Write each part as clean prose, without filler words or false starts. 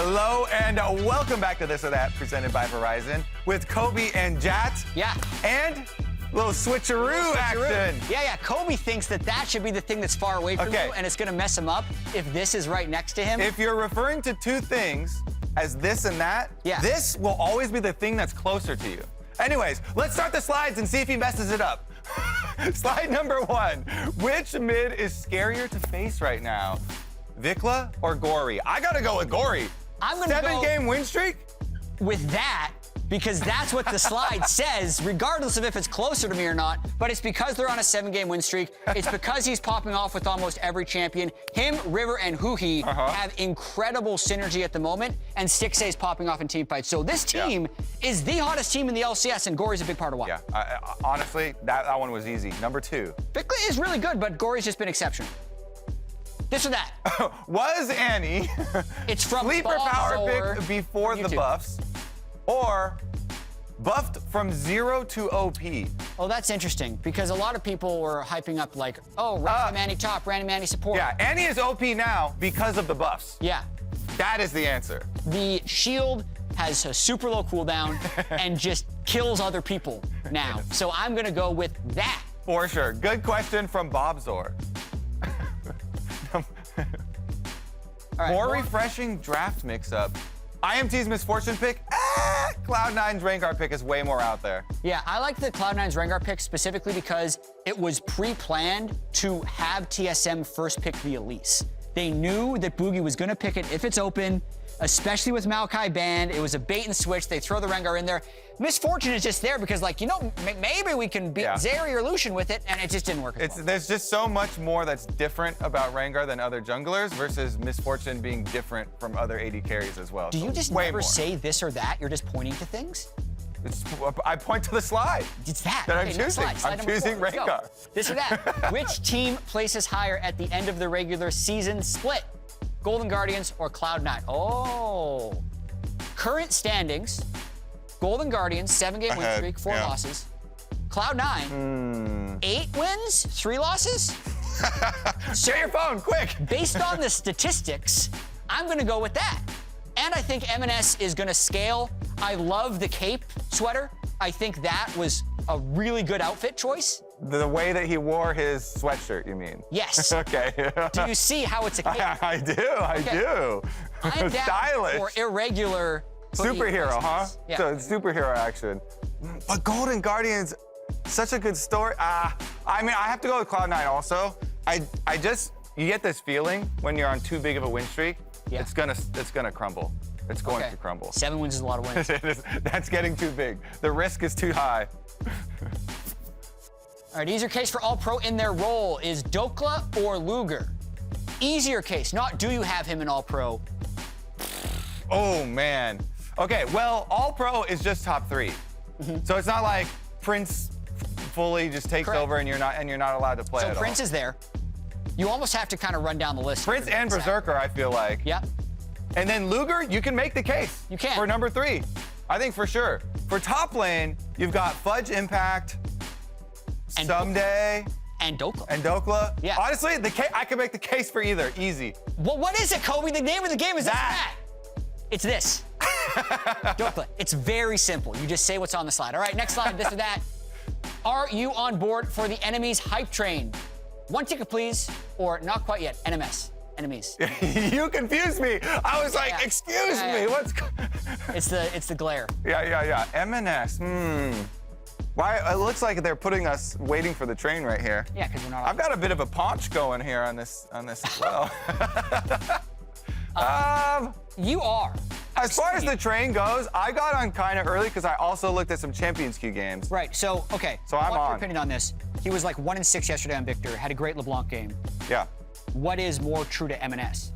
Hello and welcome back to This or That, presented by Verizon, with Kobe and Jatt. Yeah. And a little switcheroo action. Yeah. Kobe thinks that should be the thing that's far away from you, and it's gonna mess him up if this is right next to him. If you're referring to two things as this and that, this will always be the thing that's closer to you. Anyways, let's start the slides and see if he messes it up. Slide number 1. Which mid is scarier to face right now? Vicla or Gori? I gotta go with Gori. I'm gonna 7-game win streak? With that, because that's what the slide says, regardless of if it's closer to me or not, but it's because they're on a 7-game win streak. It's because he's popping off with almost every champion. Him, River, and Huhi have incredible synergy at the moment, and Stixxay's popping off in team fights. So this team is the hottest team in the LCS, and Gori's a big part of why. Yeah, honestly, that one was easy. Number 2. Vicla is really good, but Gori's just been exceptional. This or that. Was Annie it's from sleeper power pick before the buffs, or buffed from 0 to OP? Oh, that's interesting, because a lot of people were hyping up like, oh, random Annie top, random Annie support. Yeah, Annie is OP now because of the buffs. Yeah. That is the answer. The shield has a super low cooldown and just kills other people now. So I'm gonna go with that. For sure. Good question from bobzour. More refreshing draft mix-up. IMT's Misfortune pick, Cloud9's Rengar pick is way more out there. Yeah, I like the Cloud9's Rengar pick specifically because it was pre-planned to have TSM first pick the Elise. They knew that Boogie was gonna pick it if it's open, especially with Maokai banned. It was a bait and switch. They throw the Rengar in there. Misfortune is just there because, like, you know, maybe we can beat Zeri or Lucian with it, and it just didn't work as well. There's just so much more that's different about Rengar than other junglers versus Misfortune being different from other AD carries as well. Do you just never say this or that? You're just pointing to things? I point to the slide. It's that. I'm choosing. Slide I'm choosing Rengar. This or that. Which team places higher at the end of the regular season split? Golden Guardians or Cloud9? Oh. Current standings, Golden Guardians, 7-game win streak, 4 losses. Cloud9, 8 wins, 3 losses? Share your phone, quick! Based on the statistics, I'm gonna go with that. And I think Emenes is gonna scale. I love the cape sweater. I think that was a really good outfit choice. The way that he wore his sweatshirt, you mean? Yes. Okay. Do you see how it's a cape? I do. I'm down Stylish. for irregular superhero, huh? Yeah. So it's superhero action. But Golden Guardians, such a good story. I mean, I have to go with Cloud9 also. You get this feeling when you're on too big of a win streak. Yeah. It's gonna crumble. It's going to crumble. 7 wins is a lot of wins. That's getting too big. The risk is too high. All right, easier case for All-Pro in their role is Dhokla or Luger. Easier case, not do you have him in All-Pro. Oh, man. Okay, well, All-Pro is just top 3. So it's not like Prince fully just takes over and you're not allowed to play at all. So Prince is there. You almost have to kind of run down the list. Prince and Berserker, I feel like. Yeah. And then Luger, you can make the case. You can. For number 3. I think for sure. For top lane, you've got Fudge Impact, and Someday. And Dhokla. And Dhokla. Yeah. Honestly, I can make the case for either. Easy. Well, what is it, Kobe? The name of the game is that. It's this. Dhokla. It's very simple. You just say what's on the slide. All right, next slide, this or that. Are you on board for the Enemies Hype train? 1 ticket, please, or not quite yet. NMS. Enemies. You confused me. I was like, excuse me, what's... It's the glare. Yeah. Emenes, Why, it looks like they're putting us waiting for the train right here. Yeah, because we're not... I've got a bit of a paunch going here on this as well. You are. As far as the train goes, I got on kind of early because I also looked at some Champions Queue games. Right, so, okay. So I'm what's on. your opinion on this? He was like 1-6 yesterday on Victor, had a great LeBlanc game. Yeah. What is more true to Emenes?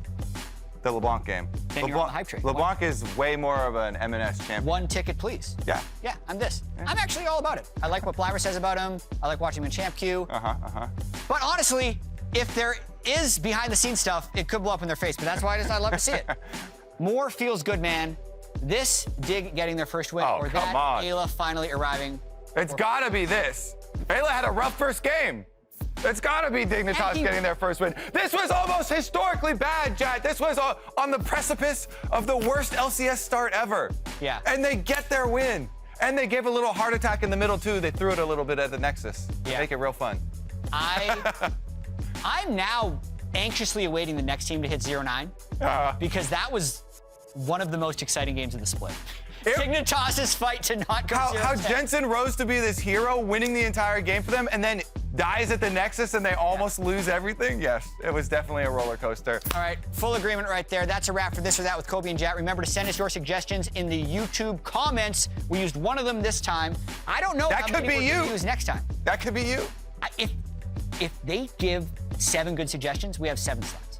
The LeBlanc game. Then you're on the hype train. LeBlanc is way more of an Emenes champion. 1 ticket, please. Yeah. Yeah, I'm this. Yeah. I'm actually all about it. I like what Bliver says about him. I like watching him in Champ Queue. But honestly, if there is behind-the-scenes stuff, it could blow up in their face, but that's why I love to see it. More feels good, man. This Dig getting their first win, or that on. Eyla finally arriving. It's gotta be this. Eyla had a rough first game. It's gotta be Dignitas getting their first win. This was almost historically bad, Jatt. This was on the precipice of the worst LCS start ever. Yeah. And they get their win. And they gave a little heart attack in the middle, too. They threw it a little bit at the Nexus to make it real fun. I'm now anxiously awaiting the next team to hit 0-9 because that was one of the most exciting games of the split. Dignitas' fight to not go 0-10. How Jensen rose to be this hero, winning the entire game for them, and then dies at the Nexus and they almost lose everything? Yes, it was definitely a roller coaster. All right, full agreement right there. That's a wrap for This or That with Kobe and Jatt. Remember to send us your suggestions in the YouTube comments. We used one of them this time. I don't know how many we're going to use next time. That could be you. If they give 7 good suggestions, we have 7 slides.